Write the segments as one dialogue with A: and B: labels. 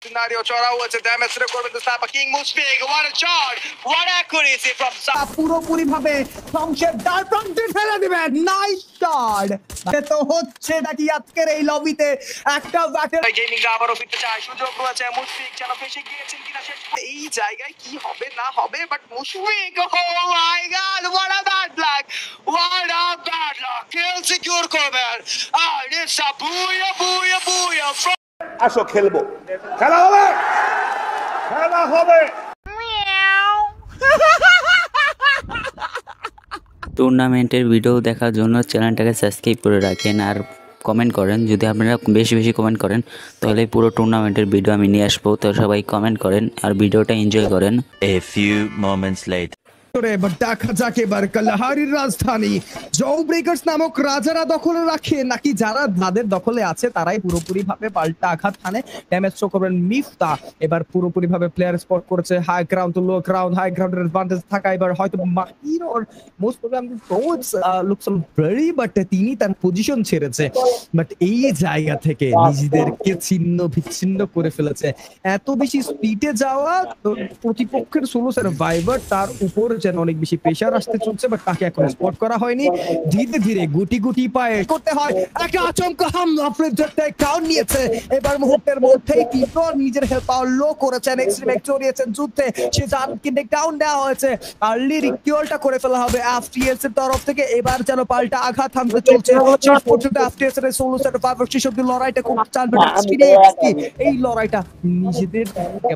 A: scenario চড়া হয়েছে damage করবে তো sniper king Mushfiq what a shot what accuracy from পুরোপুরি ভাবে ধ্বংসের দ্বার প্রান্তে ফেলে দিবেন নাইস শট তো হচ্ছে নাকি আজকের এই লবিতে একটা ব্যাটেল গেমিং আবারও ফিরতে চায় সুযোগ রয়েছে মুসফিক যেন ফেসে গিয়েছেন কিনা শেষ এই জায়গায় কি হবে না হবে but Musfiq oh my god what a bad luck kill secure করবেন আর it's a booyah
B: আসো খেলবো খেলা হবে খেলা হবে
C: টুর্নামেন্টের ভিডিও দেখার জন্য চ্যানেলটাকে সাবস্ক্রাইব করে রাখেন আর কমেন্ট করেন। যদি আপনারা বেশি বেশি কমেন্ট করেন তাহলে পুরো টুর্নামেন্টের ভিডিও আমি নিয়ে আসবো। তো সবাই কমেন্ট করেন আর ভিডিওটা এনজয় করেন।
D: A few moments later.
A: দেখা যাক এবার কালাহারির রাজধানী জো ব্রেকার্স নামক রাজারা দখলে রাখে নাকি যারা যাদের দখলে আছে তারাই পুরোপুরি ভাবে পাল্টা আঘাত হানে ড্যামেজ শো করবেন মিফতা। এবার পুরোপুরি ভাবে প্লেয়ার স্পট করেছে high ground to low ground high গ্রাউন্ডের অ্যাডভান্টেজ থাকা এবার হয়তো মাহির ওর most problem towards looks very but তিনি তার পজিশন ছেড়েছে বাট এই জায়গা থেকে নিজেদেরকে ছিন্ন বিচ্ছিন্ন করে ফেলেছে। এত বেশি স্পিডে যাওয়া প্রতিপক্ষের সোলো সার্ভাইভার তার উপর যেন অনেক বেশি প্রেসার আসতে চলছে বাট তাকে এখন স্পট করা হয়নি। ধীরে ধীরে গুটি গুটি পায়ে করতে হয় একটা আচমকা হামলা ফ্রেন্ডের কাউন্ট নিয়েছে এবার মুহূর্তের মধ্যেই পিপল নিজের হেলথ পাওয়ার লো করেছেন এক্সট্রিম জড়িয়েছেন যুদ্ধে সে জানকে ডাউন দেওয়া হয়েছে আর্লি রিকিউলটা করে ফেলা হবে এফটিএস এর তরফ থেকে। এবার যেন পাল্টা আঘাত হানতে চলছে শেষ পর্যন্ত এফটিএস এর সোলো সার্ভাইভার শেষ অবধি লড়াইটা করতে চান বাট এই লড়াইটা নিজেদের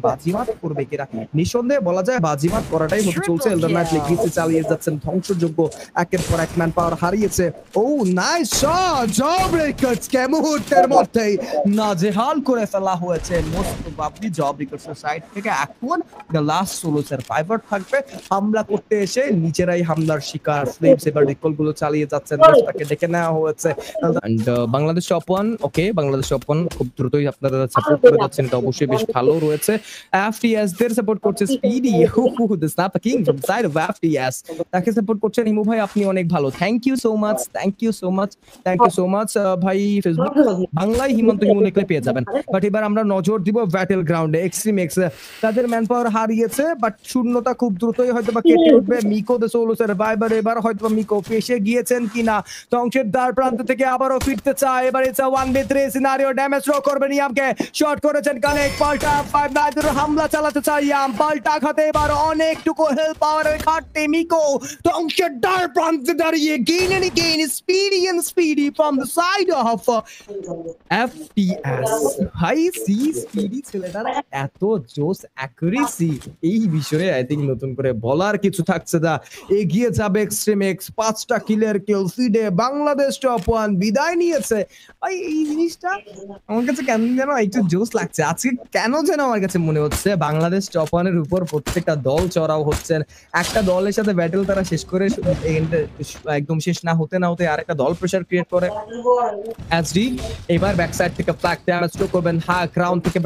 A: বাজিমাত করবে কিনা নিঃসন্দেহে বলা যায় বাজিমাত করাটাই হতে চলছে। এলডার নাইট লিগিসে চালিয়ে যাচ্ছেন ধ্বংসযোগ্য একের পর এক ম্যান পাওয়ার হারিয়েছে। ও নাইস শট জো ব্রেকার্স কে মুহূর্তের মধ্যেই নাজেহাল করে ফেলা হয়েছে মোস্ট প্রবাবলি জো ব্রেকার্স এর সাইড থেকে। এখন দ্য লাস্ট সোলো সার্ভাইভার থাকবে হামলা করতে এসে নিজেরাই হামলার শিকার ফ্লেমস এবার রিকল গুলো চালিয়ে যাচ্ছেন তাকে ডেকে নেওয়া হয়েছে and Bangladesh top 1 okay Bangladesh top 1 খুব দ্রুতই আপনারা সাপোর্ট করে যাচ্ছেন এটা অবশ্যই বেশ ভালো রয়েছে। এফটিএস দের সাপোর্ট করছে speedy the snap king from side of FTS তাকে সাপোর্ট করছেন হিমু ভাই আপনি অনেক ভালো থ্যাংক ইউ সো মাচ ভাই ফেসবুক বাংলায় হিমন্ত হিমু লিখলে পেয়ে যাবেন। বাট এবার আমরা নজর দিব ব্যাটেল গ্রাউন্ডে এক্সট্রিম এক্স তাদের ম্যান পাওয়ার হারিয়েছে বাট শূন্যতা খুব দ্রুতই হয়তো বা কেটে উঠবে। মিকো দ্য সোলো সার্ভাইভার এবার হয়তো বা মিকো ফেসে গিয়েছেন কিনা ধ্বংসের দ্বার প্রান্ত থেকে আবারও ফিরতে চায় এবার it's 1v3 scenario damage rho করবেন ইয়ামকে শট করেছেন কানেক্ট পাল্টা 5 হামলা চালাতে চায় ইয়াম পাল্টা আঘাতে এবার অনেকটুকু হেল্প পাওয়ারের ঘাটতি মিকো ধ্বংসের দ্বার প্রান্তে দাঁড়িয়ে gain and gain speedy from the side of FTS hi see speedy ছেলেটার এত জোস অ্যাকুরেসি এই বিষয়ে আই থিংক নতুন করে বলার কিছু থাকছে না। এগিয়ে যাবে এক্সট্রিম এক্স 5টা কিলের কিল ফিডে বাংলাদেশ টপ 1 বিদায় নিয়েছে। ভাই এই জিনিসটা আমার কাছে কেন যেন একটু জোস লাগছে আজকে কেন যেন আমার কাছে মনে হচ্ছে বাংলাদেশ টপ 1 এর উপর প্রত্যেকটা দল চড়াও হচ্ছেন একটা দলের সাথে ব্যাটেল তারা শেষ করে একদম শেষ না হতে আরেকটা দল প্রেসার ক্রিয়েট করে এসডি এবার ব্যাক সাইড থেকে ফ্ল্যাগ ড্যামেজ করবেন হাই গ্রাউন্ড থেকে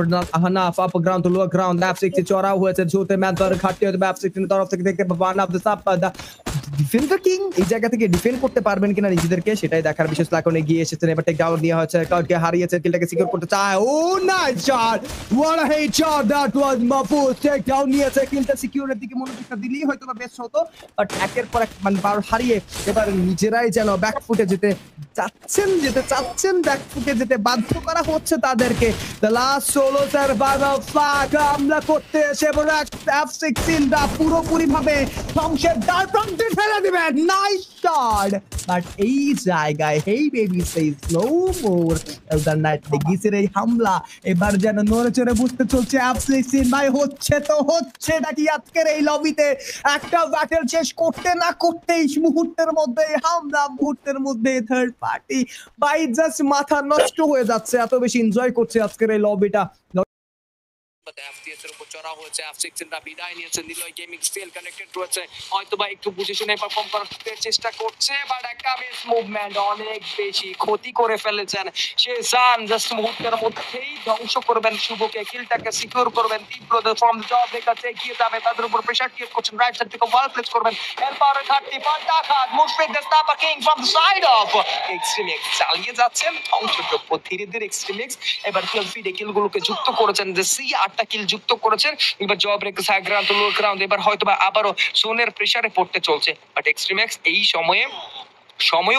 A: হানাফ up ground to low ground ল্যাপসিক্স চড়াও হয়েছে ঝুতে ম্যাচ ধরে ঘাটতি হতে ল্যাপসিক্স এর তরফ থেকে দেখতে ওয়ান অফ দ্য সাপ ডিফেন্ডার কিং এই জায়গা থেকে ডিফেন্ড করতে পারবেন কিনা নিজেদেরকে সেটাই দেখার বিশেষ লাকনে গিয়ে এসেছেন এবার টেক ডাউন নিয়ে হয়েছে কাউকে হারিয়েছে কিলটাকে সিকিউর করতে চায় oh nice shot what a head shot that was Mahfuz take down নিয়েছে কিলটা সিকিউরের দিকে মনোযোগটা দিলেই হয়তো বা বেস্ট হতো বাট একের পর এক মানে বার হারিয়ে এবার নিজেরাই যেন ব্যাক ফুটে যেতে চাচ্ছেন ব্যাক ফুটে যেতে বাধ্য করা হচ্ছে তাদেরকে। The last solo survivor flag হামলা করতে এসে এবার F16 দা পুরোপুরি ভাবে ধ্বংসের দ্বার প্রান্তে ফেলে দিবেন নাইস শট বাট এই জায়গায় hey baby says no more elder knight লিগিসের এই হামলা এবার যেন নড়ে চড়ে বুঝতে চলছে F16 ভাই হচ্ছে নাকি আজকের এই লবিতে একটা ব্যাটেল শেষ করতে না করতেই মুহূর্তের মধ্যে হামলা মুহূর্তের মধ্যে থার্ড পার্টি বাই জাস্ট মাথা নষ্ট হয়ে যাচ্ছে এত বেশি এনজয় করছে আজকের এই লবিটা। But the FTS
E: এর উপর চড়া হয়েছে। F16 বিদায় নিয়েছে। নিলয় গেমিং স্টিল কানেক্টেড রয়েছে, হয়তোবা একটু বুঝে শুনে পারফর্ম করার চেষ্টা করছে, বাট একটা মিস মুভমেন্ট অনেক বেশি ক্ষতি করে ফেলেছেন শেজান। জাস্ট মুহূর্তের মধ্যেই ধ্বংস করবেন শুভকে, কিলটাকে সিকিউর করবেন। তীব্র ফ্রম জব ব্রেকার্স এগিয়ে যাবে, তাদের উপর প্রেসার ক্রিয়েট করছেন, রাইট সাইড থেকে ওয়াল প্লেস করবেন। এরপরে ঘাটতি পাল্টা আঘাত, Mushfiq the sniper king from the side of Extremix চালিয়ে যাচ্ছেন ধ্বংসযজ্ঞ ধীরে ধীরে। এক্সট্রিমিক্স এবার কিল ফিডে কিলগুলোকে যুক্ত করেছেন, যে সি 8টা কিল যুক্ত করেছেন। এবার জব ব্রেকার্স হাই গ্রাউন্ড লো গ্রাউন্ড, এবার হয়তোবা আবারও জোনের প্রেসারে পড়তে চলছে, বাট এক্সট্রিমিক্স এই সময়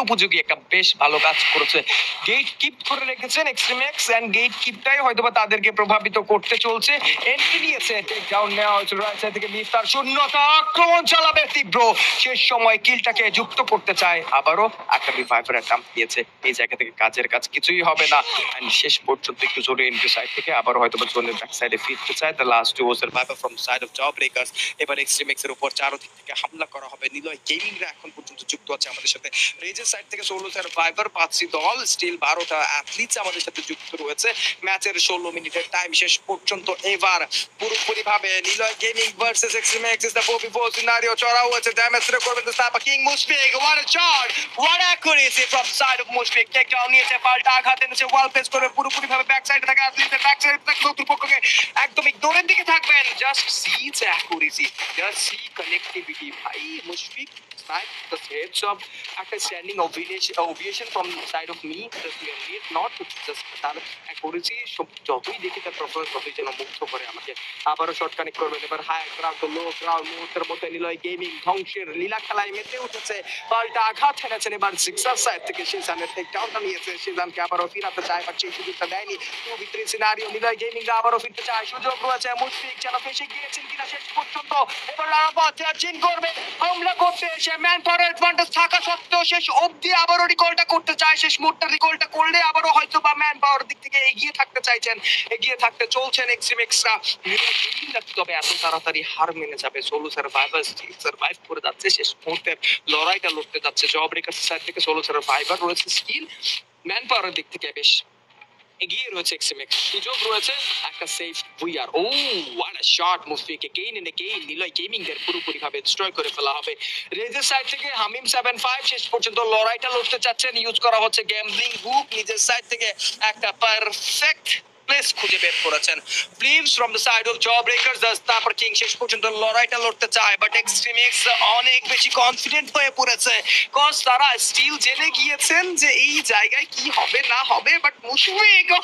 E: উপযোগী একটা বেশ ভালো কাজ করেছে। গেট কিপ করে রেখেছেন এক্সট্রিমিক্স, এন্ড গেট কিপটাই হয়তোবা তাদেরকে প্রভাবিত করতে চলছে। এন্ট্রি নিয়েছে, টেক ডাউন নেওয়া হয়েছে রাইট সাইড থেকে। মিফতার শূন্যতা আক্রমণ চালাবে তীব্র, শেষ সময় কিলটাকে যুক্ত করতে চায়, আবারও একটা রিভাইভার অ্যাটেম্প্ট দিয়েছে। এই জায়গা থেকে কাজের কাজ কিছুই হবে না, এন্ড শেষ পর্যন্ত একটু জোরে এন্ট্রি সাইড থেকে আবার হয়তোবা জোনের ব্যাক সাইডে ফিরতে চায়। The last two was survivor from side of job breakers. এবার এক্সট্রিমিক্স এর উপর চারদিক থেকে হামলা করা হবে। নিলয় গেমিংরা এখন পর্যন্ত যুক্ত আছে আমাদের সাথে। রেজের সাইড থেকে সোলো সার্ভাইভার 5টি দল, স্টিল 12টা অ্যাথলিটস আমাদের সাথে যুক্ত রয়েছে। ম্যাচের 16 মিনিটের টাইম শেষ পর্যন্ত এবার পুরোপুরি ভাবে Niloy gaming versus Extremix is the 4v4 scenario. চড়া হয়েছে, ড্যামেজ রে করবেন the sniper king Mushfiq. What a shot, what accuracy from side of Mushfiq. Take down নিয়েছে, পাল্টা আঘাত এনেছে, ওয়াল প্লেস করে পুরোপুরি ভাবে ব্যাক সাইডে থাকা অ্যাথলিটদের ব্যাক সাইডে থাকা শত্রুপক্ষকে একদম ইগনোরের দিকে থাকবেন। Just see accuracy, just see connectivity. ভাই Mushfiq snipe the heads of at a standing ovation from the side of me, just clearly not just তার accuracy যতই দেখি তার পারফরম্যান্স ততই যেন মুগ্ধ করে আমাকে। আবারও শর্ট কানেক্ট করবেন, এবার হাই গ্রাউন্ড লো গ্রাউন্ড মুহূর্তের মধ্যে নিলয় গেমিং ধ্বংসের লীলা খেলায় মেতে উঠেছে। পাল্টা আঘাত হেনেছেন এবার সিক্সার সাইড থেকে। শেজানের টেক ডাউনটা নিয়েছে, শেজানকে আবারও ফিরাতে চায়, বাট সেই সুযোগটা দেয়নি। 2v3 সিনারিও, নিলয় গেমিং আবারও ফিরতে চায়, সুযোগ রয়েছে। মুশফিক যেন ফেসে গিয়েছেন কিনা শেষ পর্যন্ত। এবার রানাপথ চিন করবে, হামলা করতে এসে ম্যান পাওয়ার অ্যাডভান্টেজ থাকা সত্ত্বেও শেষ অবধি আবারও রিকলটা করতে চায়। শেষ মোডটা রিকলটা করলে আবারও হয়তো বা ম্যান পাওয়ার দিক থেকে এগিয়ে থাকতে চাইছেন, এগিয়ে থাকতে চলছেন এক্সট্রিমিক্সরা। তবে এত তাড়াতাড়ি হার মেনে যাবে সোলো সার্ভাইভার সার্ভাইভ করে যাচ্ছে, শেষ মুহূর্তে লড়াইটা লড়তে যাচ্ছে। জব ব্রেকার্স সাইড থেকে সোলো সার্ভাইভার রয়েছে, স্কিল ম্যান পাওয়ারের দিক থেকে বেশ এগিয়ে রয়েছে এক্সট্রিমিক্স। সুযোগ রয়েছে একটা সেফ ভুইয়ার। Oh what a shot Mushfiq, again and again Niloy gaming দের পুরোপুরি ভাবে ডিস্ট্রয় করে ফেলা হবে। রেজের সাইড থেকে হামিম 75 শেষ পর্যন্ত লড়াইটা লড়তে চাচ্ছেন। ইউজ করা হচ্ছে গ্যাম্বলিং বুক, নিজের সাইড থেকে একটা পারফেক্ট প্লেস খুঁজে বের করেছেন। Flims from the side of job breakers, তারপর কিং শেষ পর্যন্ত লড়াইটা লড়তে চায়, বাট এক্সট্রিমিক্স অনেক বেশি কনফিডেন্ট হয়ে পড়েছে, কজ তারা স্টিল জেনে গিয়েছেন যে এই জায়গায় কি হবে না হবে। But Mushfiq, oh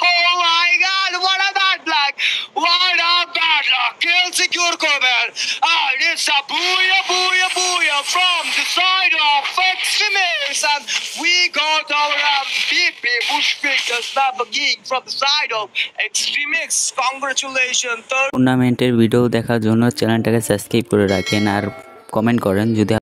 E: my god, what a bad luck, what a bad luck. Kill secure করবেন, আর it's a booyah booyah booyah from the side of Extremix, and we got our MVP Mushfiq the sniper king from the side of Extremix. Congratulation.
C: টুর্নামেন্টের video দেখার জন্য চ্যানেলটাকে subscribe করে রাখেন আর comment করেন যদি